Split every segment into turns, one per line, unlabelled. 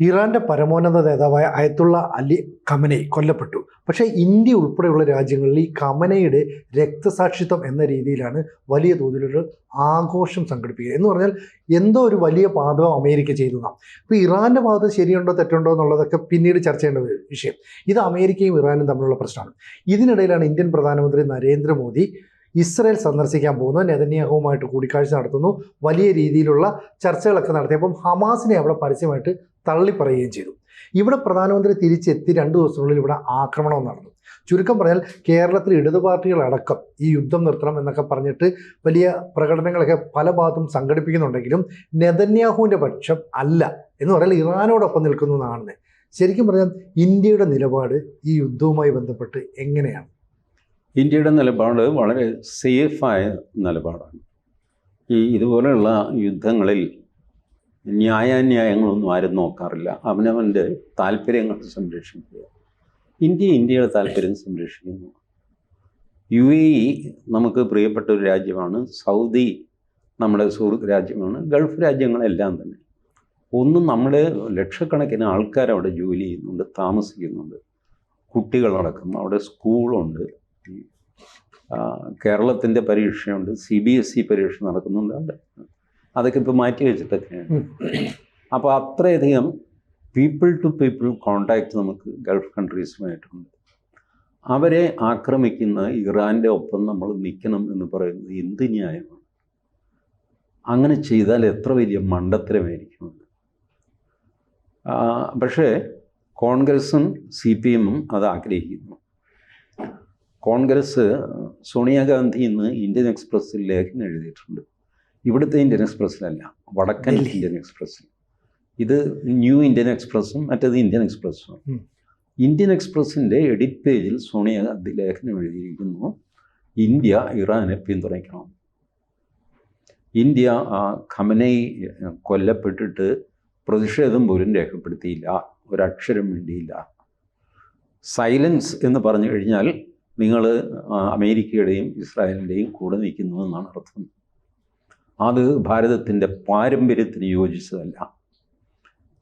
ഇറാന്റെ പരമോന്നത നേതാവായ അയത്തുള്ള അലി ഖമനൈ കൊല്ലപ്പെട്ടു. പക്ഷേ ഇന്ത്യ ഉൾപ്പെടെയുള്ള രാജ്യങ്ങളിൽ ഈ ഖമനയുടെ രക്തസാക്ഷിത്വം എന്ന രീതിയിലാണ് വലിയ തോതിലൊരു ആഘോഷം സംഘടിപ്പിക്കുക. എന്ന് പറഞ്ഞാൽ എന്തോ ഒരു വലിയ പാതകം അമേരിക്ക ചെയ്തു നാം. ഇപ്പോൾ ഇറാന്റെ ഭാഗത്ത് ശരിയുണ്ടോ തെറ്റുണ്ടോ എന്നുള്ളതൊക്കെ പിന്നീട് ചർച്ച ചെയ്യേണ്ട ഒരു വിഷയം. ഇത് അമേരിക്കയും ഇറാനും തമ്മിലുള്ള പ്രശ്നമാണ്. ഇതിനിടയിലാണ് ഇന്ത്യൻ പ്രധാനമന്ത്രി നരേന്ദ്രമോദി ഇസ്രയേൽ സന്ദർശിക്കാൻ പോകുന്നു. നെതന്യാഹുവുമായിട്ട് കൂടിക്കാഴ്ച നടത്തുന്നു. വലിയ രീതിയിലുള്ള ചർച്ചകളൊക്കെ നടത്തിയപ്പം ഹമാസിനെ അവിടെ പരസ്യമായിട്ട് തള്ളിപ്പറയുകയും ചെയ്തു. ഇവിടെ പ്രധാനമന്ത്രി തിരിച്ചെത്തി 2 ദിവസത്തിനുള്ളിൽ ഇവിടെ ആക്രമണം നടന്നു. ചുരുക്കം പറഞ്ഞാൽ കേരളത്തിൽ ഇടതു പാർട്ടികളടക്കം ഈ യുദ്ധം നിർത്തണം എന്നൊക്കെ പറഞ്ഞിട്ട് വലിയ പ്രകടനങ്ങളൊക്കെ പല ഭാഗത്തും സംഘടിപ്പിക്കുന്നുണ്ടെങ്കിലും നെതന്യാഹുവിൻ്റെ പക്ഷം അല്ല എന്ന് പറഞ്ഞാൽ ഇറാനോടൊപ്പം നിൽക്കുന്നു എന്നാണ്. ശരിക്കും പറഞ്ഞാൽ ഇന്ത്യയുടെ നിലപാട് ഈ യുദ്ധവുമായി ബന്ധപ്പെട്ട് എങ്ങനെയാണ്?
ഇന്ത്യയുടെ നിലപാട് വളരെ സേഫായ നിലപാടാണ്. ഇതുപോലെയുള്ള യുദ്ധങ്ങളിൽ ന്യായാന്യായങ്ങളൊന്നും ആരും നോക്കാറില്ല. അവനവൻ്റെ താല്പര്യങ്ങൾ സംരക്ഷിക്കുക. ഇന്ത്യയുടെ താല്പര്യം സംരക്ഷിക്കുന്നു. UAE നമുക്ക് പ്രിയപ്പെട്ട ഒരു രാജ്യമാണ്. സൗദി നമ്മുടെ സുഹൃത്ത് രാജ്യമാണ്. ഗൾഫ് രാജ്യങ്ങളെല്ലാം തന്നെ നമ്മുടെ ലക്ഷക്കണക്കിന് ആൾക്കാർ അവിടെ ജോലി ചെയ്യുന്നുണ്ട്, താമസിക്കുന്നുണ്ട്, കുട്ടികളടക്കം. അവിടെ സ്കൂളുണ്ട്, കേരളത്തിൻ്റെ പരീക്ഷയുണ്ട്, CBSE പരീക്ഷ നടക്കുന്നുണ്ട് അവിടെ. അതൊക്കെ ഇപ്പോൾ മാറ്റി വെച്ചിട്ടൊക്കെയാണ്. അപ്പോൾ അത്രയധികം പീപ്പിൾ ടു പീപ്പിൾ കോണ്ടാക്റ്റ് നമുക്ക് ഗൾഫ് കൺട്രീസുമായിട്ടുണ്ട്. അവരെ ആക്രമിക്കുന്ന ഇറാൻ്റെ ഒപ്പം നമ്മൾ നിൽക്കണം എന്ന് പറയുന്നത് എന്ത് ന്യായമാണ്? അങ്ങനെ ചെയ്താൽ എത്ര വലിയ മണ്ടത്തരമായിരിക്കും. പക്ഷേ കോൺഗ്രസും CPM-ഉം അത് ആഗ്രഹിക്കുന്നു. കോൺഗ്രസ് സോണിയാഗാന്ധി ഇന്ന് ഇന്ത്യൻ എക്സ്പ്രസ്സിൽ ലേഖനം എഴുതിയിട്ടുണ്ട്. ഇവിടുത്തെ ഇന്ത്യൻ എക്സ്പ്രസ്സിലല്ല, വടക്കൻ ഇന്ത്യൻ എക്സ്പ്രസ്സിൽ. ഇത് ന്യൂ ഇന്ത്യൻ എക്സ്പ്രസ്സും മറ്റേത് ഇന്ത്യൻ എക്സ്പ്രസ്സുമാണ്. ഇന്ത്യൻ എക്സ്പ്രസ്സിൻ്റെ എഡിറ്റ് പേജിൽ സോണിയാഗാന്ധി ലേഖനം എഴുതിയിരിക്കുന്നു, ഇന്ത്യ ഇറാനെ പിന്തുണയ്ക്കണം. ഇന്ത്യ ഖമനൈ കൊല്ലപ്പെട്ടിട്ട് പ്രതിഷേധം പോലും രേഖപ്പെടുത്തിയില്ല, ഒരക്ഷരം വേണ്ടിയില്ല. സൈലൻസ് എന്ന് പറഞ്ഞു കഴിഞ്ഞാൽ നിങ്ങൾ അമേരിക്കയുടെയും ഇസ്രായേലിൻ്റെയും കൂടെ നിൽക്കുന്നു എന്നാണ് അർത്ഥം. അത് ഭാരതത്തിൻ്റെ പാരമ്പര്യത്തിന് യോജിച്ചതല്ല.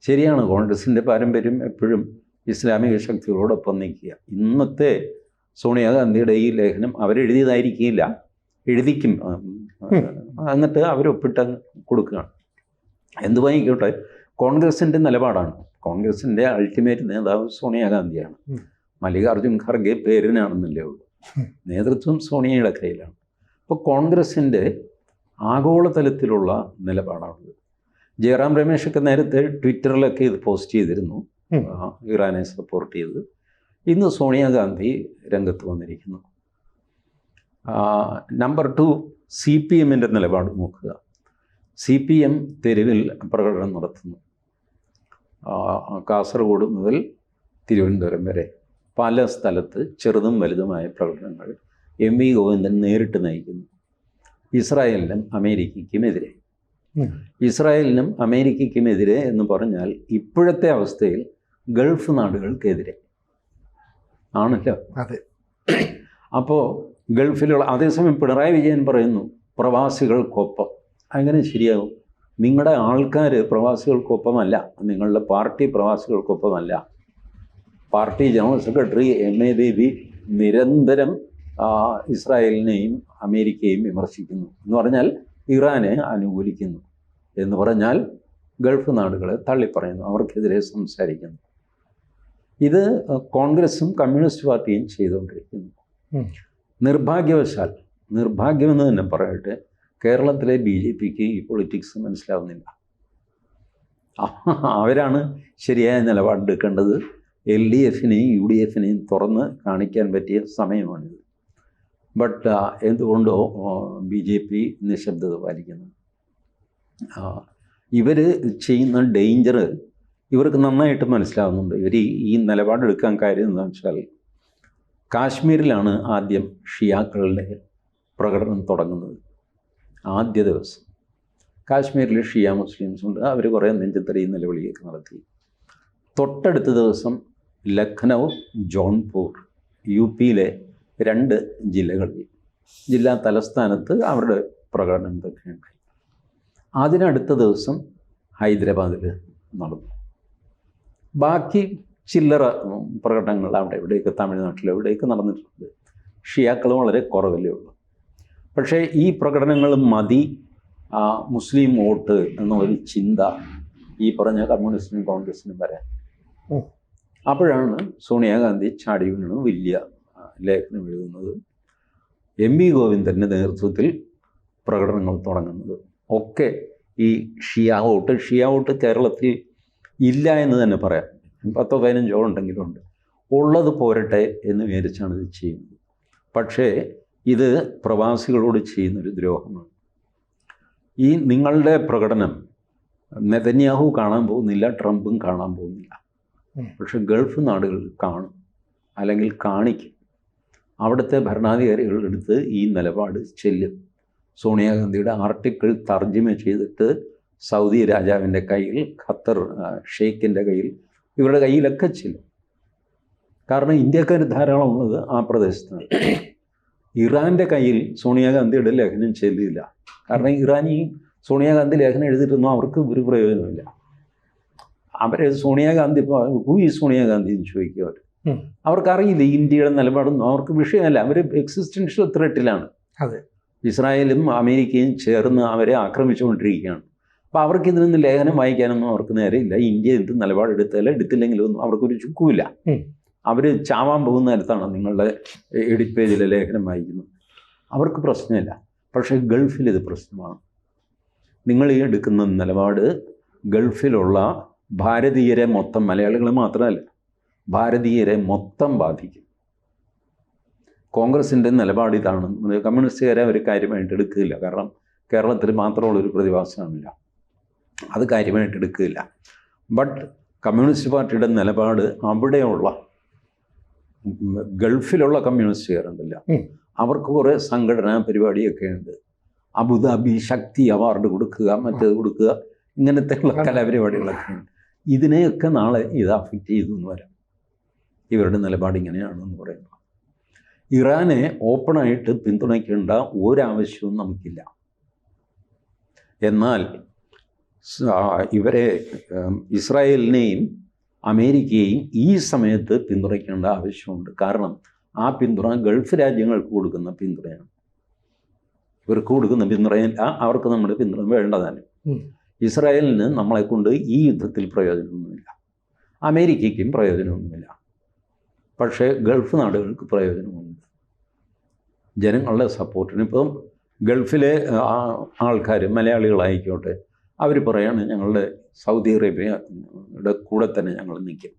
ശരിയാണ്, കോൺഗ്രസിൻ്റെ പാരമ്പര്യം എപ്പോഴും ഇസ്ലാമിക ശക്തികളോടൊപ്പം നിൽക്കുക. ഇന്നത്തെ സോണിയാഗാന്ധിയുടെ ഈ ലേഖനം അവരെഴുതിയതായിരിക്കില്ല, എഴുതിക്കും, എന്നിട്ട് അവരൊപ്പിട്ട് കൊടുക്കുകയാണ്. എന്ത് വാങ്ങിക്കോട്ടെ, കോൺഗ്രസിൻ്റെ നിലപാടാണ്. കോൺഗ്രസിൻ്റെ അൾട്ടിമേറ്റ് നേതാവ് സോണിയാഗാന്ധിയാണ്. മല്ലികാർജുൻ ഖർഗെ പേരിനാണെന്നല്ലേ ഉള്ളൂ, നേതൃത്വം സോണിയയുടെ കയ്യിലാണ്. അപ്പോൾ കോൺഗ്രസിൻ്റെ ആഗോളതലത്തിലുള്ള നിലപാടാണത്. ജയറാം രമേശൊക്കെ നേരത്തെ ട്വിറ്ററിലൊക്കെ ഇത് പോസ്റ്റ് ചെയ്തിരുന്നു, ഇറാനെ സപ്പോർട്ട് ചെയ്ത്. ഇന്ന് സോണിയാഗാന്ധി രംഗത്ത് വന്നിരിക്കുന്നു. നമ്പർ 2, CPM-ൻ്റെ നിലപാട് നോക്കുക. CPM തെരുവിൽ പ്രകടനം നടത്തുന്നു. കാസർഗോഡ് മുതൽ തിരുവനന്തപുരം വരെ പല സ്ഥലത്ത് ചെറുതും വലുതുമായ പ്രകടനങ്ങൾ MV ഗോവിന്ദൻ നേരിട്ട് നയിക്കുന്നു. ഇസ്രായേലിനും അമേരിക്കയ്ക്കുമെതിരെ. ഇസ്രായേലിനും അമേരിക്കയ്ക്കുമെതിരെ എന്ന് പറഞ്ഞാൽ ഇപ്പോഴത്തെ അവസ്ഥയിൽ ഗൾഫ് നാടുകൾക്കെതിരെ ആണല്ലോ.
അതെ.
അപ്പോൾ ഗൾഫിലുള്ള, അതേസമയം പിണറായി വിജയൻ പറയുന്നു പ്രവാസികൾക്കൊപ്പം. അങ്ങനെ ശരിയാകും? നിങ്ങളുടെ ആൾക്കാർ പ്രവാസികൾക്കൊപ്പമല്ല, നിങ്ങളുടെ പാർട്ടി പ്രവാസികൾക്കൊപ്പമല്ല. Party general secretary MA Baby നിരന്തരം ഇസ്രായേലിനെയും അമേരിക്കയെയും വിമർശിക്കുന്നു. എന്ന് പറഞ്ഞാൽ ഇറാനെ അനുകൂലിക്കുന്നു, എന്ന് പറഞ്ഞാൽ ഗൾഫ് നാടുകളെ തള്ളിപ്പറയുന്നു, അവർക്കെതിരെ സംസാരിക്കുന്നു. ഇത് കോൺഗ്രസും കമ്മ്യൂണിസ്റ്റ് പാർട്ടിയും ചെയ്തുകൊണ്ടിരിക്കുന്നു. നിർഭാഗ്യമെന്ന് തന്നെ പറയട്ടെ, കേരളത്തിലെ BJPക്ക് ഈ പൊളിറ്റിക്സ് മനസ്സിലാവുന്നില്ല. അവരാണ് ശരിയായ നിലപാടെടുക്കേണ്ടത്. LDF-നെയും UDF-നെയും തുറന്ന് കാണിക്കാൻ പറ്റിയ സമയമാണിത്. ബട്ട് എന്തുകൊണ്ടോ BJP നിശബ്ദത പാലിക്കുന്നു. ഇവർ ചെയ്യുന്ന ഡേഞ്ചർ ഇവർക്ക് നന്നായിട്ട് മനസ്സിലാവുന്നുണ്ട്. ഇവർ ഈ നിലപാടെടുക്കാൻ കാര്യം എന്താണെന്ന് വെച്ചാൽ, കാശ്മീരിലാണ് ആദ്യം ഷിയാക്കളുടെ പ്രകടനം തുടങ്ങുന്നത്. ആദ്യ ദിവസം കാശ്മീരിൽ ഷിയ മുസ്ലിംസ് ഉണ്ട്. അവർ കുറേ നെഞ്ചത്തടിയും നിലവിളിയൊക്കെ നടത്തി. തൊട്ടടുത്ത ദിവസം ലഖ്നൗ, ജോൺപൂർ, UP-യിലെ 2 ജില്ലകളിൽ ജില്ലാ തലസ്ഥാനത്ത് അവരുടെ പ്രകടനം ഇതൊക്കെയുണ്ടായി. അതിനടുത്ത ദിവസം ഹൈദരാബാദിൽ നടന്നു. ബാക്കി ചില്ലറ പ്രകടനങ്ങൾ അവിടെ ഇവിടെയൊക്കെ തമിഴ്നാട്ടിൽ എവിടെയൊക്കെ നടന്നിട്ടുണ്ട്. ഷിയാക്കൾ വളരെ കുറവല്ലേ ഉള്ളൂ. പക്ഷേ ഈ പ്രകടനങ്ങൾ മതി മുസ്ലിം വോട്ട് എന്നൊരു ചിന്ത ഈ പറഞ്ഞ കമ്മ്യൂണിസ്റ്റിനും കോൺഗ്രസിനും വരാൻ. അപ്പോഴാണ് സോണിയാഗാന്ധി ചാടി വീണ് വലിയ ലേഖനം എഴുതുന്നത്, MP ഗോവിന്ദൻ്റെ നേതൃത്വത്തിൽ പ്രകടനങ്ങൾ തുടങ്ങുന്നത്. ഒക്കെ ഈ ഷിയ വോട്ട് കേരളത്തിൽ ഇല്ല എന്ന് തന്നെ പറയാം. 10-15 ഉണ്ടെങ്കിലും ഉണ്ട്. ഉള്ളത് പോരട്ടെ എന്ന് വിചാരിച്ചാണ് ഇത് ചെയ്യുന്നത്. പക്ഷേ ഇത് പ്രവാസികളോട് ചെയ്യുന്നൊരു ദ്രോഹമാണ്. ഈ നിങ്ങളുടെ പ്രകടനം നെതന്യാഹു കാണാൻ പോകുന്നില്ല, ട്രംപും കാണാൻ പോകുന്നില്ല. പക്ഷെ ഗൾഫ് നാടുകൾ കാണും, അല്ലെങ്കിൽ കാണിക്കും. അവിടുത്തെ ഭരണാധികാരികളെടുത്ത് ഈ നിലപാട് ചെല്ലും. സോണിയാഗാന്ധിയുടെ ആർട്ടിക്കിൾ തർജ്ജിമ ചെയ്തിട്ട് സൗദി രാജാവിൻ്റെ കയ്യിൽ, ഖത്തർ ഷെയ്ഖിൻ്റെ കയ്യിൽ, ഇവരുടെ കയ്യിലൊക്കെ ചെല്ലും. കാരണം ഇന്ത്യക്കാർ ധാരാളം ഉള്ളത് ആ പ്രദേശത്താണ്. ഇറാൻ്റെ കയ്യിൽ സോണിയാഗാന്ധിയുടെ ലേഖനം ചെല്ലില്ല. കാരണം ഇറാൻ ഈ സോണിയാഗാന്ധി ലേഖനം എഴുതിയിട്ടൊന്നും അവർക്ക് ഒരു പ്രയോജനമില്ല. അവരെ സോണിയാഗാന്ധി, ഹൂ ഈ സോണിയാഗാന്ധി എന്ന് ചോദിക്കും അവർ. അവർക്കറിയില്ല ഇന്ത്യയുടെ നിലപാടൊന്നും അവർക്ക് വിഷയമല്ല. അവർ എക്സിസ്റ്റൻഷ്യൽ ത്രെറ്റിലാണ്.
അതെ,
ഇസ്രായേലും അമേരിക്കയും ചേർന്ന് അവരെ ആക്രമിച്ചുകൊണ്ടിരിക്കുകയാണ്. അപ്പോൾ അവർക്ക് ഇതിൽ നിന്ന് ലേഖനം വായിക്കാനൊന്നും അവർക്ക് നേരെയില്ല. ഇന്ത്യ എന്ത് നിലപാടെടുത്താലും എടുത്തില്ലെങ്കിലൊന്നും അവർക്കൊരു ചുക്കുമില്ല. അവർ ചാവാൻ പോകുന്ന നേരത്താണ് നിങ്ങളുടെ എഡിറ്റ് പേജിലെ ലേഖനം വായിക്കുന്നത്. അവർക്ക് പ്രശ്നമില്ല. പക്ഷേ ഗൾഫിൽ ഇത് പ്രശ്നമാണ്. നിങ്ങൾ ഈ എടുക്കുന്ന നിലപാട് ഗൾഫിലുള്ള ഭാരതീയരെ മൊത്തം, മലയാളികൾ മാത്രമല്ല, ഭാരതീയരെ മൊത്തം ബാധിക്കും. കോൺഗ്രസിൻ്റെ നിലപാട് ഇതാണ്. കമ്മ്യൂണിസ്റ്റുകാരെ അവർ കാര്യമായിട്ട് എടുക്കില്ല. കാരണം കേരളത്തിൽ മാത്രമുള്ളൊരു പ്രതിഭാസമില്ല, അത് കാര്യമായിട്ട് എടുക്കില്ല. ബട്ട് കമ്മ്യൂണിസ്റ്റ് പാർട്ടിയുടെ നിലപാട് അവിടെയുള്ള ഗൾഫിലുള്ള കമ്മ്യൂണിസ്റ്റുകാരുണ്ടല്ല, അവർക്ക് കുറേ സംഘടനാ പരിപാടിയൊക്കെ ഉണ്ട്. അബുദാബി ശക്തി അവാർഡ് കൊടുക്കുക, മറ്റേത് കൊടുക്കുക, ഇങ്ങനത്തെ കലാപരിപാടികളൊക്കെ ഉണ്ട്. ഇതിനെയൊക്കെ നാളെ ഇത് അഫക്റ്റ് ചെയ്തു എന്ന് വരാം. ഇവരുടെ നിലപാട് ഇങ്ങനെയാണെന്ന് പറയുന്നത്. ഇറാനെ ഓപ്പണായിട്ട് പിന്തുണയ്ക്കേണ്ട ഒരാവശ്യവും നമുക്കില്ല. എന്നാൽ ഇവരെ ഇസ്രായേലിനെയും അമേരിക്കയെയും ഈ സമയത്ത് പിന്തുണയ്ക്കേണ്ട ആവശ്യമുണ്ട്. കാരണം ആ പിന്തുണ ഗൾഫ് രാജ്യങ്ങൾക്ക് കൊടുക്കുന്ന പിന്തുണയാണ്. ഇവർക്ക് കൊടുക്കുന്ന പിന്തുണയില്ല, അവർക്ക് നമ്മുടെ പിന്തുണ വേണ്ടതാണ്. ഇസ്രായേലിന് നമ്മളെക്കൊണ്ട് ഈ യുദ്ധത്തിൽ പ്രയോജനമൊന്നുമില്ല, അമേരിക്കയ്ക്കും പ്രയോജനമൊന്നുമില്ല. പക്ഷേ ഗൾഫ് നാടുകൾക്ക് പ്രയോജനമുണ്ട്. ജനങ്ങളുടെ സപ്പോർട്ടിന് ഇപ്പം ഗൾഫിലെ ആൾക്കാർ, മലയാളികളായിക്കോട്ടെ, അവർ പറയാണ് ഞങ്ങളുടെ സൗദി അറേബ്യയുടെ കൂടെ തന്നെ ഞങ്ങൾ നിൽക്കും.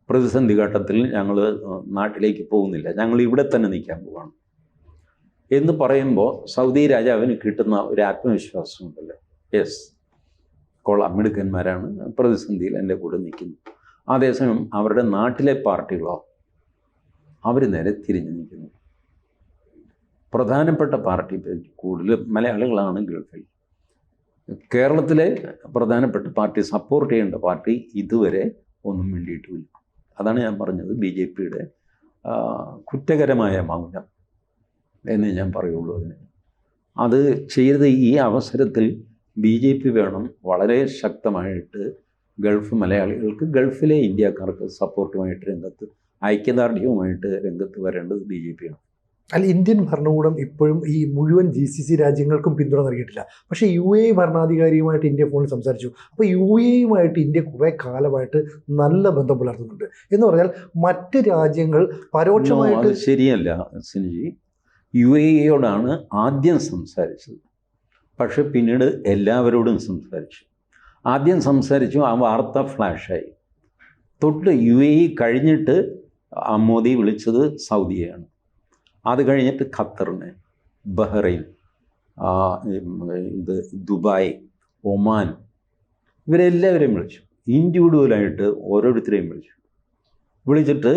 പ്രതിസന്ധി ഘട്ടത്തിൽ ഞങ്ങൾ നാട്ടിലേക്ക് പോകുന്നില്ല, ഞങ്ങൾ ഇവിടെ തന്നെ നിൽക്കാൻ പോവാണ് എന്ന് പറയുമ്പോൾ സൗദി രാജാവിന് കിട്ടുന്ന ഒരു ആത്മവിശ്വാസമുണ്ടല്ലോ. യെസ്, കൊള്ളാം, മിടുക്കന്മാരാണ്, പ്രതിസന്ധിയിൽ എൻ്റെ കൂടെ നിൽക്കുന്നു. അതേസമയം അവരുടെ നാട്ടിലെ പാർട്ടികളോ അവർ നേരെ തിരിഞ്ഞു നിൽക്കുന്നു. പ്രധാനപ്പെട്ട പാർട്ടി കൂടുതൽ മലയാളികളാണ് ഗൾഫിൽ. കേരളത്തിലെ പ്രധാനപ്പെട്ട പാർട്ടി, സപ്പോർട്ട് ചെയ്യേണ്ട പാർട്ടി ഇതുവരെ ഒന്നും വേണ്ടിയിട്ടുമില്ല. അതാണ് ഞാൻ പറഞ്ഞത്, BJPയുടെ കുറ്റകരമായ മൗനം എന്ന് ഞാൻ പറയുള്ളൂ അതിന്. അത് ചെയ്ത് ഈ അവസരത്തിൽ BJP വേണം വളരെ ശക്തമായിട്ട് ഗൾഫ് മലയാളികൾക്ക്, ഗൾഫിലെ ഇന്ത്യക്കാർക്ക് സപ്പോർട്ടുമായിട്ട് രംഗത്ത്, ഐക്യദാർഢ്യവുമായിട്ട് രംഗത്ത് വരേണ്ടത് BJP ആണ്.
അല്ല, ഇന്ത്യൻ ഭരണകൂടം ഇപ്പോഴും ഈ മുഴുവൻ GCC രാജ്യങ്ങൾക്കും പിന്തുണ നൽകിയിട്ടില്ല. പക്ഷേ UAE ഭരണാധികാരിയുമായിട്ട് ഇന്ത്യ ഫോണിൽ സംസാരിച്ചു. അപ്പോൾ UAEയുമായിട്ട് ഇന്ത്യ കുറേ കാലമായിട്ട് നല്ല ബന്ധം പുലർത്തുന്നുണ്ട്. എന്ന് പറഞ്ഞാൽ മറ്റ് രാജ്യങ്ങൾ പരോക്ഷമായിട്ട്.
ശരിയല്ല സിനിജി, UAEയോടാണ് ആദ്യം സംസാരിച്ചത്. പക്ഷെ പിന്നീട് എല്ലാവരോടും സംസാരിച്ചു. ആദ്യം സംസാരിച്ചു, ആ വാർത്ത ഫ്ലാഷായി. തൊട്ട് UAE കഴിഞ്ഞിട്ട് മോദി വിളിച്ചത് സൗദിയെയാണ്. അത് കഴിഞ്ഞിട്ട് ഖത്തറിനെ, ബഹ്റൈൻ, ദുബായ്, ഒമാൻ, ഇവരെല്ലാവരെയും വിളിച്ചു. ഇൻഡിവിജ്വലായിട്ട് ഓരോരുത്തരെയും വിളിച്ചിട്ട്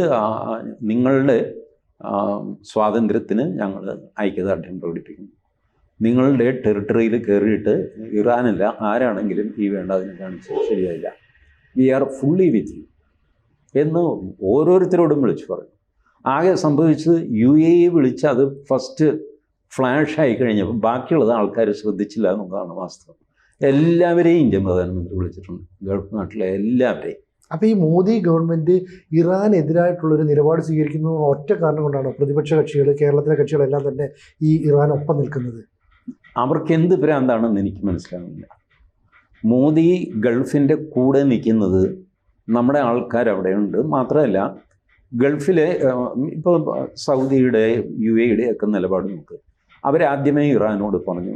നിങ്ങളുടെ സ്വാതന്ത്ര്യത്തിന് ഞങ്ങൾ ഐക്യദാർഢ്യം പ്രകടിപ്പിക്കുന്നു. നിങ്ങളുടെ ടെറിട്ടറിയിൽ കയറിയിട്ട് ഇറാനല്ല ആരാണെങ്കിലും ഈ വേണ്ടതിനെ കാണിച്ച് ശരിയായില്ല, we are fully with you എന്ന് ഓരോരുത്തരോടും വിളിച്ചു പറഞ്ഞു. ആകെ സംഭവിച്ചത് UAE വിളിച്ച് അത് ഫസ്റ്റ് ഫ്ലാഷായി കഴിഞ്ഞപ്പോൾ ബാക്കിയുള്ളത് ആൾക്കാർ ശ്രദ്ധിച്ചില്ല എന്നുള്ളതാണ് വാസ്തവം. എല്ലാവരെയും ഇന്ത്യൻ പ്രധാനമന്ത്രി വിളിച്ചിട്ടുണ്ട്, ഗൾഫ് നാട്ടിലെ എല്ലാവരെയും.
അപ്പോൾ ഈ മോദി ഗവൺമെൻറ് ഇറാനെതിരായിട്ടുള്ളൊരു നിലപാട് സ്വീകരിക്കുന്നത് ഒറ്റ കാരണം കൊണ്ടാണ് പ്രതിപക്ഷ കക്ഷികൾ, കേരളത്തിലെ കക്ഷികളെല്ലാം തന്നെ ഈ ഇറാനൊപ്പം നിൽക്കുന്നത്?
അവർക്ക് എന്ത് ഭ്രാന്താണെന്ന് എനിക്ക് മനസ്സിലാകുന്നില്ല. മോദി ഗൾഫിൻ്റെ കൂടെ നിൽക്കുന്നത് നമ്മുടെ ആൾക്കാർ അവിടെയുണ്ട്. മാത്രമല്ല ഗൾഫിലെ ഇപ്പോൾ സൗദിയുടെ UAE ഒക്കെ നിലപാട് നോക്ക്. അവരാദ്യമേ ഇറാനോട് പറഞ്ഞു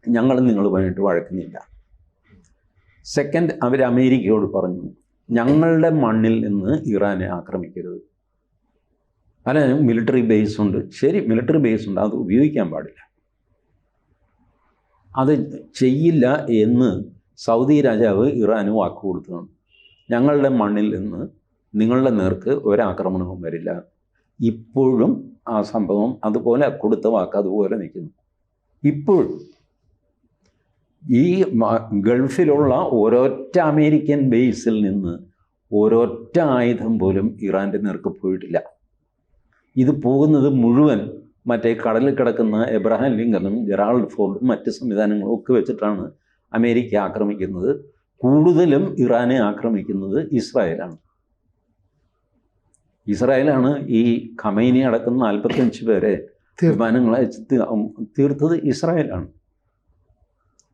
ഞങ്ങൾ നിങ്ങളുമായിട്ട് വഴക്കുന്നില്ല. സെക്കൻഡ്, അവർ അമേരിക്കയോട് പറഞ്ഞു ഞങ്ങളുടെ മണ്ണിൽ നിന്ന് ഇറാനെ ആക്രമിക്കരുത്. അല്ല, മിലിറ്ററി ബേസ് ഉണ്ട്, ശരി, മിലിറ്ററി ബേസ് ഉണ്ട്, അത് ഉപയോഗിക്കാൻ പാടില്ല, അത് ചെയ്യില്ല എന്ന് സൗദി രാജാവ് ഇറാന് വാക്ക് കൊടുത്തതാണ്. ഞങ്ങളുടെ മണ്ണിൽ നിന്ന് നിങ്ങളുടെ നേർക്ക് ഒരാക്രമണവും വരില്ല. ഇപ്പോഴും ആ സംഭവം അതുപോലെ കൊടുത്ത വാക്ക് അതുപോലെ നിൽക്കുന്നു. ഇപ്പോഴും ഈ ഗൾഫിലുള്ള ഒരൊറ്റ അമേരിക്കൻ ബേസിൽ നിന്ന് ഒരൊറ്റ ആയുധം പോലും ഇറാൻ്റെ നേർക്ക് പോയിട്ടില്ല. ഇത് പോകുന്നത് മുഴുവൻ മറ്റേ കടലിൽ കിടക്കുന്ന എബ്രഹാം ലിങ്കണും ജെറാൾഡ് ഫോർഡും മറ്റ് സംവിധാനങ്ങളും ഒക്കെ വെച്ചിട്ടാണ് അമേരിക്ക ആക്രമിക്കുന്നത്. കൂടുതലും ഇറാനെ ആക്രമിക്കുന്നത് ഇസ്രായേലാണ്. ഇസ്രായേലാണ് ഈ ഖമൈനി അടക്കം 45 പേരെ വിമാനങ്ങളെ തീർത്തത് ഇസ്രായേലാണ്.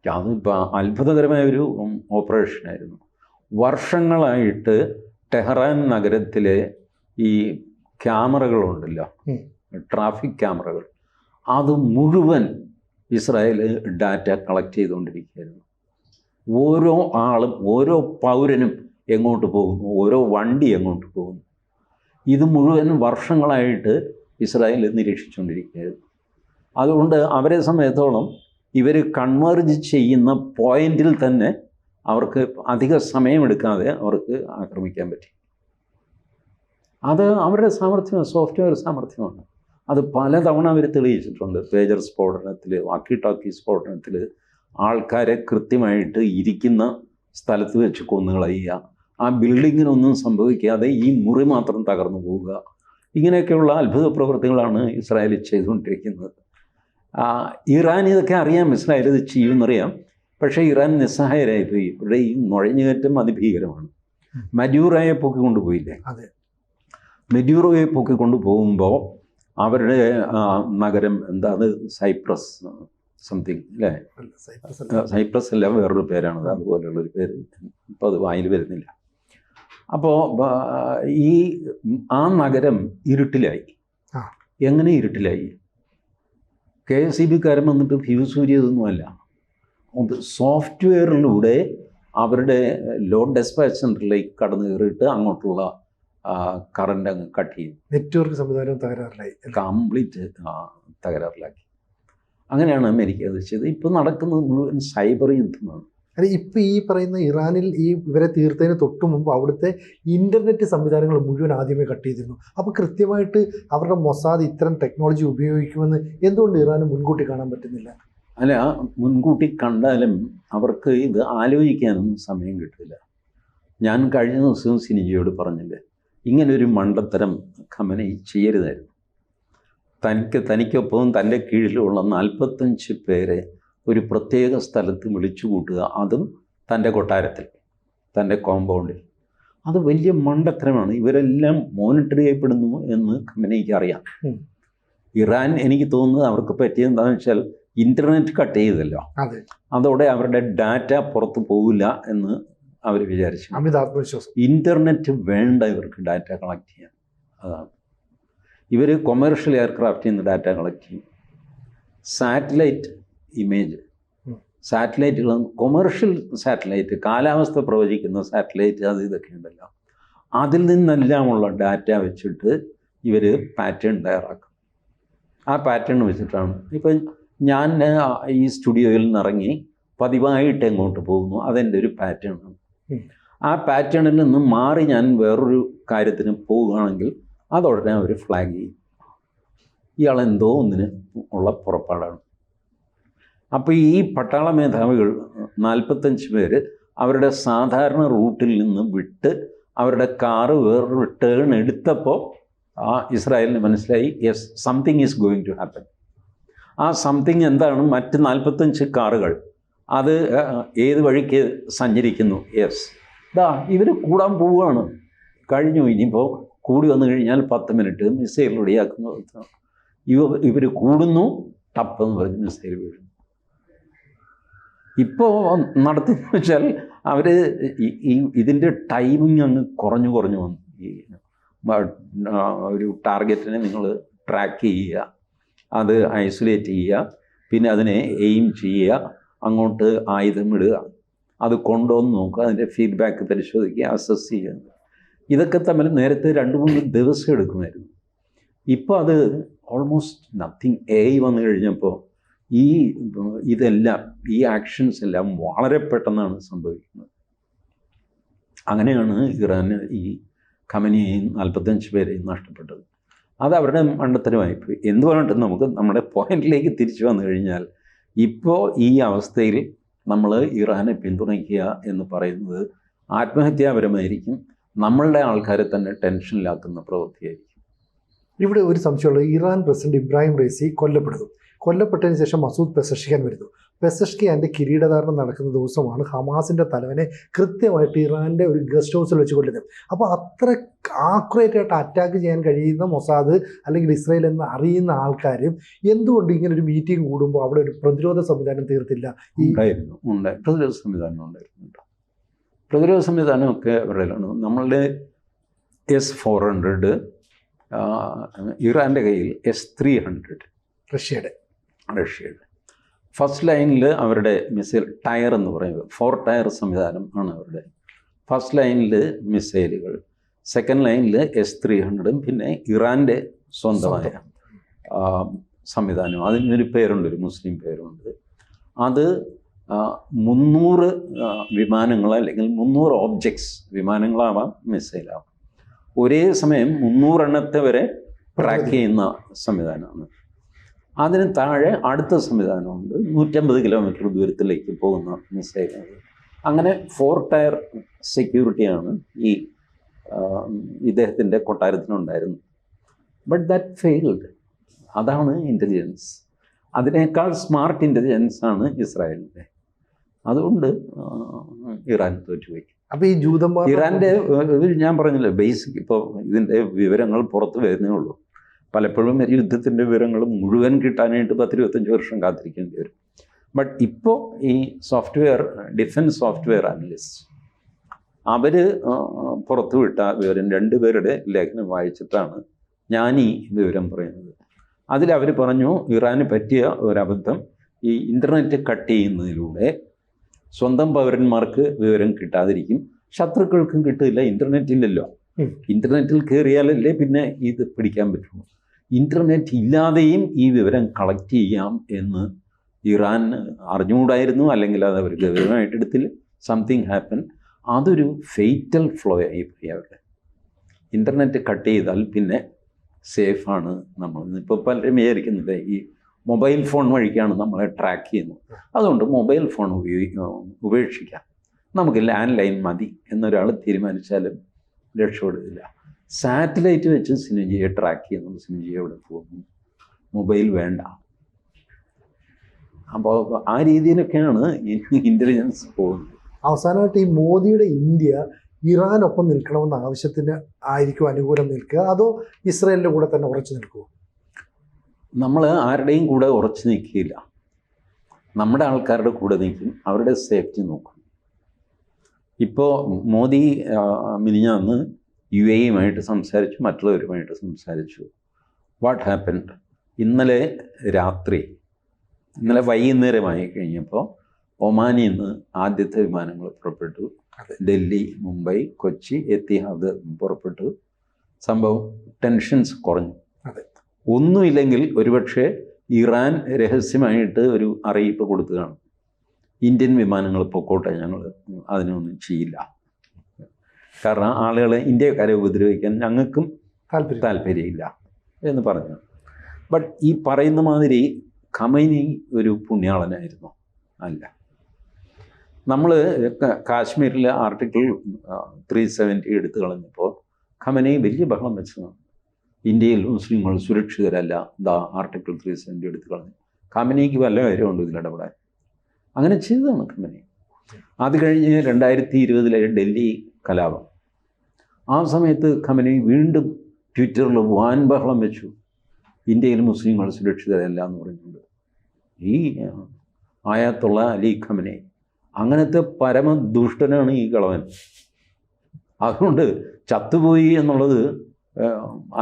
അതിപ്പോൾ അത്ഭുതകരമായൊരു ഓപ്പറേഷനായിരുന്നു. വർഷങ്ങളായിട്ട് ടെഹ്റാൻ നഗരത്തിലെ ഈ ക്യാമറകളുണ്ടല്ലോ, ട്രാഫിക് ക്യാമറകൾ, അത് മുഴുവൻ ഇസ്രായേൽ ഡാറ്റ കളക്ട് ചെയ്തുകൊണ്ടിരിക്കുകയായിരുന്നു. ഓരോ ആളും, ഓരോ പൗരനും എങ്ങോട്ട് പോകുന്നു, ഓരോ വണ്ടി എങ്ങോട്ട് പോകുന്നു, ഇത് മുഴുവൻ വർഷങ്ങളായിട്ട് ഇസ്രായേൽ നിരീക്ഷിച്ചുകൊണ്ടിരിക്കുകയായിരുന്നു. അതുകൊണ്ട് അവരെ സമയത്തോളം ഇവർ കൺവേർജ് ചെയ്യുന്ന പോയിന്റിൽ തന്നെ അവർക്ക് അധിക സമയമെടുക്കാതെ അവർക്ക് ആക്രമിക്കാൻ പറ്റി. അത് അവരുടെ സാമർഥ്യം, സോഫ്റ്റ്വെയർ സാമർഥ്യമാണ്. അത് പലതവണ അവർ തെളിയിച്ചിട്ടുണ്ട്. പേജർ സ്ഫോടനത്തിൽ, വാക്കി ടോക്കി സ്ഫോടനത്തിൽ ആൾക്കാരെ കൃത്യമായിട്ട് ഇരിക്കുന്ന സ്ഥലത്ത് വെച്ച് കൊന്നുകളയുക, ആ ബിൽഡിങ്ങിനൊന്നും സംഭവിക്കാതെ ഈ മുറി മാത്രം തകർന്നു പോവുക, ഇങ്ങനെയൊക്കെയുള്ള അത്ഭുത പ്രവൃത്തികളാണ് ഇസ്രായേൽ ചെയ്തുകൊണ്ടിരിക്കുന്നത്. ഇറാൻ ഇതൊക്കെ അറിയാം, ഇസ്രായേൽ ഇത് ചെയ്യുമെന്നറിയാം. പക്ഷേ ഇറാൻ നിസ്സഹായരായിപ്പോയി. ഇവിടെ ഈ നുഴഞ്ഞുകയറ്റം അതിഭീകരമാണ്. മഡ്യൂറോയെ പൊക്കിക്കൊണ്ടുപോയില്ലേ?
അതെ,
മഡ്യൂറോയെ പൊക്കിക്കൊണ്ടുപോകുമ്പോൾ അവരുടെ നഗരം എന്താ, അത് സൈപ്രസ് സംതിങ് അല്ലേ? സൈപ്രസ് അല്ല, വേറൊരു പേരാണത്, അതുപോലെയുള്ളൊരു പേര് ഇപ്പോൾ അത് വായിൽ വരുന്നില്ല. അപ്പോൾ ഈ ആ നഗരം ഇരുട്ടിലായി. എങ്ങനെ ഇരുട്ടിലായി? KSEBക്കാരൻ വന്നിട്ട് ഫ്യൂസ് ഊരിയതൊന്നുമല്ല. സോഫ്റ്റ്വെയറിലൂടെ അവരുടെ ലോഡ് ഡെസ്പാച്ച് സെൻറ്ററിലേക്ക് കടന്നു കയറിയിട്ട് അങ്ങോട്ടുള്ള കറണ്ട് അങ്ങ് കട്ട് ചെയ്യും.
നെറ്റ്വർക്ക് സംവിധാനം തകരാറിലായി,
കംപ്ലീറ്റ് തകരാറിലാക്കി. അങ്ങനെയാണ് അമേരിക്ക അത് ചെയ്തത്. ഇപ്പോൾ നടക്കുന്നത് മുഴുവൻ സൈബർ യുദ്ധമാണ്.
അല്ല, ഇപ്പോൾ ഈ പറയുന്ന ഇറാനിൽ ഈ ഇവരെ തീർത്തതിന് തൊട്ട് മുമ്പ് അവിടുത്തെ ഇൻ്റർനെറ്റ് സംവിധാനങ്ങൾ മുഴുവൻ ആദ്യമേ കട്ട് ചെയ്തിരുന്നു. അപ്പോൾ കൃത്യമായിട്ട് അവരുടെ മൊസാദ് ഇത്തരം ടെക്നോളജി ഉപയോഗിക്കുമെന്ന് എന്തുകൊണ്ട് ഇറാന് മുൻകൂട്ടി കാണാൻ പറ്റുന്നില്ല?
അല്ല, മുൻകൂട്ടി കണ്ടാലും അവർക്ക് ഇത് ആലോചിക്കാനൊന്നും സമയം കിട്ടില്ല. ഞാൻ കഴിഞ്ഞ ദിവസവും സിനിജിയോട് പറഞ്ഞില്ലേ, ഇങ്ങനൊരു മണ്ടത്തരം ഖമനൈ ചെയ്യരുതായിരുന്നു. തനിക്കൊപ്പവും തൻ്റെ കീഴിലുള്ള 45 പേരെ ഒരു പ്രത്യേക സ്ഥലത്ത് വിളിച്ചു കൂട്ടുക, അതും തൻ്റെ കൊട്ടാരത്തിൽ, തൻ്റെ കോമ്പൗണ്ടിൽ. അത് വലിയ മണ്ടത്തരമാണ്. ഇവരെല്ലാം മോണിറ്റർ ചെയ്യപ്പെടുന്നു എന്ന് ഖമനൈക്ക് അറിയാം. ഇറാൻ, എനിക്ക് തോന്നുന്നത് അവർക്ക് പറ്റിയതെന്താണെന്ന് വെച്ചാൽ ഇൻ്റർനെറ്റ് കട്ട് ചെയ്തല്ലോ, അതോടെ അവരുടെ ഡാറ്റ പുറത്ത് പോകില്ല എന്ന് അവർ വിചാരിച്ചു.
അമിതാത്മവിശ്വാസം.
ഇൻ്റർനെറ്റ് വേണ്ട ഇവർക്ക് ഡാറ്റ കളക്ട് ചെയ്യാൻ. അതാണ് ഇവർ കൊമേർഷ്യൽ എയർക്രാഫ്റ്റിൽ നിന്ന് ഡാറ്റ കളക്ട് ചെയ്യും. സാറ്റലൈറ്റ് ഇമേജ്, സാറ്റലൈറ്റുകൾ, കൊമേർഷ്യൽ സാറ്റലൈറ്റ്, കാലാവസ്ഥ പ്രവചിക്കുന്ന സാറ്റലൈറ്റ്, അത് ഇതൊക്കെ ഉണ്ടല്ലോ, അതിൽ നിന്നെല്ലാമുള്ള ഡാറ്റ വെച്ചിട്ട് ഇവർ പാറ്റേൺ തയ്യാറാക്കും. ആ പാറ്റേൺ വെച്ചിട്ടാണ് ഇപ്പം ഞാൻ ഈ സ്റ്റുഡിയോയിൽ നിന്നിറങ്ങി പതിവായിട്ട് എങ്ങോട്ട് പോകുന്നു, അതെൻ്റെ ഒരു പാറ്റേണാണ്. ആ പാറ്റേണിൽ നിന്ന് മാറി ഞാൻ വേറൊരു കാര്യത്തിന് പോവുകയാണെങ്കിൽ അതോടനെ അവർ ഫ്ലാഗ് ചെയ്യും. ഇയാളെന്തോ ഒന്നിന് ഉള്ള പുറപ്പാടാണ്. അപ്പോൾ ഈ പട്ടാള മേധാവികൾ 45 പേര് അവരുടെ സാധാരണ റൂട്ടിൽ നിന്ന് വിട്ട് അവരുടെ കാറ് വേറൊരു ടേൺ എടുത്തപ്പോൾ ഇസ്രായേലിന് മനസ്സിലായി, yes, something is going to happen. ആ സംതിങ് എന്താണ്? മറ്റ് 45 കാറുകൾ അത് ഏത് വഴിക്ക് സഞ്ചരിക്കുന്നു? യെസ്, ഇവർ കൂടാൻ പോവുകയാണ്, കഴിഞ്ഞു, ഇനിയിപ്പോൾ കൂടി വന്നു കഴിഞ്ഞാൽ 10 മിനിറ്റ് മിസൈൽ റെഡിയാക്കുന്ന ഇവർ കൂടുന്നു, ടപ്പെന്ന് പറഞ്ഞ് മിസൈൽ വീഴുന്നു. ഇപ്പോൾ നടത്തുന്നത് വെച്ചാൽ അവർ ഇതിൻ്റെ ടൈമിങ് അങ്ങ് കുറഞ്ഞു വന്നു. ഈ ഒരു ടാർഗറ്റിനെ നിങ്ങൾ ട്രാക്ക് ചെയ്യുക, അത് ഐസൊലേറ്റ് ചെയ്യുക, പിന്നെ അതിനെ എയിം ചെയ്യുക, അങ്ങോട്ട് ആയുധം ഇടുക, അത് കൊണ്ടുവന്ന് നോക്കുക, അതിൻ്റെ ഫീഡ്ബാക്ക് പരിശോധിക്കുക, അസസ് ചെയ്യുക. ഇതൊക്കെ തമ്മിൽ നേരത്തെ 2-3 ദിവസം എടുക്കുമായിരുന്നു. ഇപ്പോൾ അത് ഓൾമോസ്റ്റ് നത്തിങ്. AI വന്നു കഴിഞ്ഞപ്പോൾ ഇതെല്ലാം ഈ ആക്ഷൻസ് എല്ലാം വളരെ പെട്ടെന്നാണ് സംഭവിക്കുന്നത്. അങ്ങനെയാണ് ഇറാന് ഈ ഖമനിയെയും 45 പേരെയും നഷ്ടപ്പെട്ടത്. അത് അവരുടെ മണ്ടത്തരമായിപ്പോയി. എന്തുകൊണ്ടും നമുക്ക് നമ്മുടെ പോയിന്റിലേക്ക് തിരിച്ചു വന്നു കഴിഞ്ഞാൽ, ഇപ്പോൾ ഈ അവസ്ഥയിൽ നമ്മൾ ഇറാനെ പിന്തുണയ്ക്കുക എന്ന് പറയുന്നത് ആത്മഹത്യാപരമായിരിക്കും, നമ്മളുടെ ആൾക്കാരെ തന്നെ ടെൻഷനിലാക്കുന്ന പ്രവൃത്തിയായിരിക്കും.
ഇവിടെ ഒരു സംശയമുള്ളത്, ഇറാൻ പ്രസിഡന്റ് ഇബ്രാഹിം റൈസി കൊല്ലപ്പെട്ടതിന് ശേഷം മസൂദ് പെസഷ്കിയാൻ വരുന്നു. പെസഷ്കിയാൻ്റെ കിരീടധാരണം നടക്കുന്ന ദിവസമാണ് ഹമാസിൻ്റെ തലവനെ കൃത്യമായിട്ട് ഇറാൻ്റെ ഒരു ഗസ്റ്റ് ഹൗസിൽ വെച്ച് കൊല്ലുന്നത്. അപ്പോൾ അത്ര ആക്യുറേറ്റ് ആയിട്ട് അറ്റാക്ക് ചെയ്യാൻ കഴിയുന്ന മൊസാദ് അല്ലെങ്കിൽ ഇസ്രായേൽ എന്ന് അറിയുന്ന ആൾക്കാരും എന്തുകൊണ്ട് ഇങ്ങനെ ഒരു മീറ്റിംഗ് കൂടുമ്പോൾ അവിടെ ഒരു പ്രതിരോധ സംവിധാനം തീർത്തില്ല?
പ്രതിരോധ സംവിധാനം ഉണ്ടായിരുന്നു. പ്രതിരോധ സംവിധാനമൊക്കെ അവരുടെയാണ്. നമ്മളുടെ S-400, ഇറാൻ്റെ കയ്യിൽ S-300 റഷ്യയുടെ ഫസ്റ്റ് ലൈനിൽ അവരുടെ മിസൈൽ ടയർ എന്ന് പറയുന്നത് 4 ടയർ സംവിധാനം ആണ് അവരുടെ ഫസ്റ്റ് ലൈനിൽ മിസൈലുകൾ. സെക്കൻഡ് ലൈനിൽ S-300, പിന്നെ ഇറാൻ്റെ സ്വന്തമായ സംവിധാനം. അതിനൊരു പേരുണ്ട്, ഒരു മുസ്ലിം പേരുണ്ട്. അത് 300 വിമാനങ്ങൾ അല്ലെങ്കിൽ 300 ഓബ്ജക്ട്സ്, വിമാനങ്ങളാവാം മിസൈലാവാം, ഒരേ സമയം 300 എണ്ണത്തെ വരെ ട്രാക്ക് ചെയ്യുന്ന സംവിധാനമാണ്. അതിന് താഴെ അടുത്ത സംവിധാനമുണ്ട്, 150 കിലോമീറ്റർ ദൂരത്തിലേക്ക് പോകുന്ന മിസൈലുകൾ. അങ്ങനെ 4 ടയർ സെക്യൂരിറ്റിയാണ് ഈ ഇദ്ദേഹത്തിൻ്റെ കൊട്ടാരത്തിനുണ്ടായിരുന്നത്. But that failed. അതാണ് ഇൻ്റലിജൻസ്. അതിനേക്കാൾ സ്മാർട്ട് ഇൻ്റലിജൻസ് ആണ് ഇസ്രായേലിൻ്റെ. അതുകൊണ്ട് ഇറാൻ തോറ്റുപോയി.
അപ്പോൾ ഈ ജൂതന്മാർ,
ഇറാൻ്റെ ഞാൻ പറഞ്ഞില്ലേ, ബേസിക് ഇപ്പോൾ ഇതിൻ്റെ വിവരങ്ങൾ പുറത്ത് വരുന്നേ ഉള്ളൂ. പലപ്പോഴും യുദ്ധത്തിൻ്റെ വിവരങ്ങൾ മുഴുവൻ കിട്ടാനായിട്ട് 10-25 വർഷം കാത്തിരിക്കേണ്ടി വരും. ബട്ട് ഇപ്പോൾ ഈ ഡിഫൻസ് സോഫ്റ്റ്വെയർ അനലിസ്റ്റ് അവർ പുറത്തുവിട്ട വിവരം, 2 പേരുടെ ലേഖനം വായിച്ചിട്ടാണ് ഞാൻ ഈ വിവരം പറയുന്നത്. അതിലവർ പറഞ്ഞു, ഇറാന് പറ്റിയ ഒരബദ്ധം ഈ ഇൻ്റർനെറ്റ് കട്ട് ചെയ്യുന്നതിലൂടെ സ്വന്തം പൗരന്മാർക്ക് വിവരം കിട്ടാതിരിക്കും, ശത്രുക്കൾക്കും കിട്ടില്ല. ഇൻ്റർനെറ്റ് ഇല്ലല്ലോ, ഇൻ്റർനെറ്റിൽ കയറിയാലല്ലേ പിന്നെ ഇത് പിടിക്കാൻ പറ്റുള്ളൂ. ഇൻ്റർനെറ്റ് ഇല്ലാതെയും ഈ വിവരം കളക്ട് ചെയ്യാം എന്ന് ഇറാൻ അറിഞ്ഞുകൂടായിരുന്നു, അല്ലെങ്കിൽ അത് അവർ ഗൗരവമായിട്ട് എടുത്തില്ല. Something happen. അതൊരു ഫെയ്റ്റൽ ഫ്ലോ ആയിപ്പോയി അവരുടെ. ഇൻ്റർനെറ്റ് കട്ട് ചെയ്താൽ പിന്നെ സേഫാണ് നമ്മൾ. ഇപ്പോൾ പലരും വിചാരിക്കുന്നില്ല ഈ മൊബൈൽ ഫോൺ വഴിക്കാണ് നമ്മളെ ട്രാക്ക് ചെയ്യുന്നത്. അതുകൊണ്ട് മൊബൈൽ ഫോൺ ഉപേക്ഷിക്കാം, നമുക്ക് ലാൻഡ് ലൈൻ മതി എന്നൊരാൾ തീരുമാനിച്ചാലും രക്ഷപ്പെടുന്നില്ല. സാറ്റലൈറ്റ് വെച്ച് സിനുജിയെ ട്രാക്ക് ചെയ്യുന്നു, സിനുജി എവിടെ പോകുന്നു, മൊബൈൽ വേണ്ട. അപ്പോൾ ആ രീതിയിലൊക്കെയാണ് ഇൻ്റലിജൻസ് പോകുന്നത്.
അവസാനമായിട്ട് ഈ മോദിയുടെ ഇന്ത്യ ഇറാനൊപ്പം നിൽക്കണമെന്ന ആവശ്യത്തിന് ആയിരിക്കും അനുകൂലം നിൽക്കുക, അതോ ഇസ്രായേലിൻ്റെ കൂടെ തന്നെ ഉറച്ചു നിൽക്കുമോ?
നമ്മൾ ആരുടെയും കൂടെ ഉറച്ചു നിൽക്കില്ല. നമ്മുടെ ആൾക്കാരുടെ കൂടെ നിൽക്കും, അവരുടെ സേഫ്റ്റി നോക്കും. ഇപ്പോൾ മോദി മിനിഞ്ഞാന്ന് UAE-യുമായിട്ട് സംസാരിച്ചു, മറ്റുള്ളവരുമായിട്ട് സംസാരിച്ചു. What happened? ഇന്നലെ വൈകുന്നേരമായി കഴിഞ്ഞപ്പോൾ ഒമാനിൽ നിന്ന് ആദ്യത്തെ വിമാനങ്ങൾ പുറപ്പെട്ടു. ഡൽഹി, മുംബൈ, കൊച്ചി, എത്തിഹാദ് പുറപ്പെട്ടു. സംഭവം ടെൻഷൻസ് കുറഞ്ഞു. ഒന്നുമില്ലെങ്കിൽ ഒരുപക്ഷെ ഇറാൻ രഹസ്യമായിട്ട് ഒരു അറിയിപ്പ് കൊടുത്തു കാണും, ഇന്ത്യൻ വിമാനങ്ങൾ പൊക്കോട്ടെ, ഞങ്ങൾ അതിനൊന്നും ചെയ്യില്ല. കാരണം ആളുകളെ, ഇന്ത്യക്കാരെ ഉപദ്രവിക്കാൻ ഞങ്ങൾക്കും താല്പര്യമില്ല എന്ന് പറഞ്ഞു. ബട്ട് ഈ പറയുന്ന മാതിരി ഖമൈനി ഒരു പുണ്യാളനായിരുന്നു? അല്ല. നമ്മൾ കാശ്മീരിൽ ആർട്ടിക്കിൾ 370 എടുത്തു കളഞ്ഞപ്പോൾ ഖമൈനി വലിയ ബഹളം വെച്ചതാണ്. ഇന്ത്യയിൽ മുസ്ലിങ്ങൾ സുരക്ഷിതരല്ല, ആർട്ടിക്കിൾ 370 എടുത്തു കളഞ്ഞു. ഖമൈനിക്ക് വല്ല കാര്യമുണ്ടോ ഇതിലിടപെടാൻ? അങ്ങനെ ചെയ്തതാണ് ഖമൈനി. അത് കഴിഞ്ഞ് 2020 ഡൽഹി കലാപം. ആ സമയത്ത് ഖമനി വീണ്ടും ട്വിറ്ററിൽ വാൻ ബഹളം വെച്ചു, ഇന്ത്യയിൽ മുസ്ലിങ്ങൾ സുരക്ഷിതരല്ല എന്ന് പറഞ്ഞുകൊണ്ട്. ഈ ആയത്തുള്ള അലി ഖമനി അങ്ങനത്തെ പരമദുഷ്ടനാണ് ഈ കളവൻ. അതുകൊണ്ട് ചത്തുപോയി എന്നുള്ളത്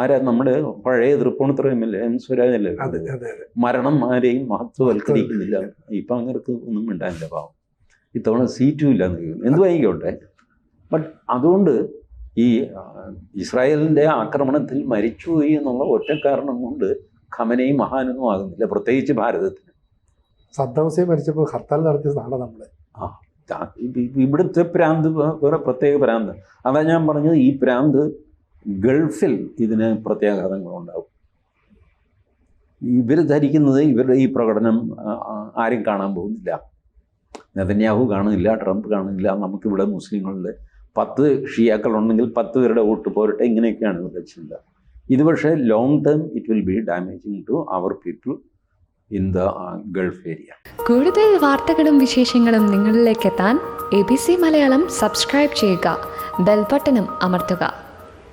ആരാ, നമ്മുടെ പഴയ തൃപ്പൂണിത്തുറ എം.എൽ.എ. എം. സ്വരാജല്ലേ, മരണം ആരെയും മഹത്വവൽക്കരിക്കുന്നില്ല. ഇപ്പം അങ്ങനെ ഒന്നും ഉണ്ടായില്ല പാവം. ഇത്തവണ സീറ്റും ഇല്ലാന്ന് കേൾക്കുന്നു. എന്ത് വായിക്കോട്ടെ. ബട്ട് അതുകൊണ്ട് ഈ ഇസ്രായേലിൻ്റെ ആക്രമണത്തിൽ മരിച്ചുപോയി എന്നുള്ള ഒറ്റ കാരണം കൊണ്ട് ഖമനൈ മഹാനൊന്നും ആകുന്നില്ല, പ്രത്യേകിച്ച് ഭാരതത്തിന്.
സദ്ദാം ഹുസൈൻ മരിച്ചപ്പോൾ ഹർത്താൽ നടത്തിയ നാളെ നമ്മൾ
ഇവിടുത്തെ പ്രാന്ത് വേറെ പ്രത്യേക പ്രാന്ത്. അതാ ഞാൻ പറഞ്ഞത്, ഈ പ്രാന്ത് ഗൾഫിൽ ഇതിന് പ്രത്യാഘാതങ്ങളുണ്ടാവും. ഇവർ ധരിക്കുന്നത് ഇവരുടെ ഈ പ്രകടനം ആരും കാണാൻ പോകുന്നില്ല, നെതന്യാഹു കാണുന്നില്ല, ട്രംപ് കാണുന്നില്ല, നമുക്കിവിടെ മുസ്ലിങ്ങളുടെ 10 ഷിയാക്കളുണ്ടെങ്കിൽ 10 പേരുടെ വോട്ട് പോരട്ടെ, ഇങ്ങനെയൊക്കെയാണ് ഇവരുടെ ചിന്ത. ഇത് പക്ഷേ long term it will be damaging to our people in the Gulf area.
കൂടുതൽ വാർത്തകളും വിശേഷങ്ങളും നിങ്ങളിലേക്ക് എത്താൻ ABC മലയാളം സബ്സ്ക്രൈബ് ചെയ്യുക, ബെൽബട്ടനും അമർത്തുക.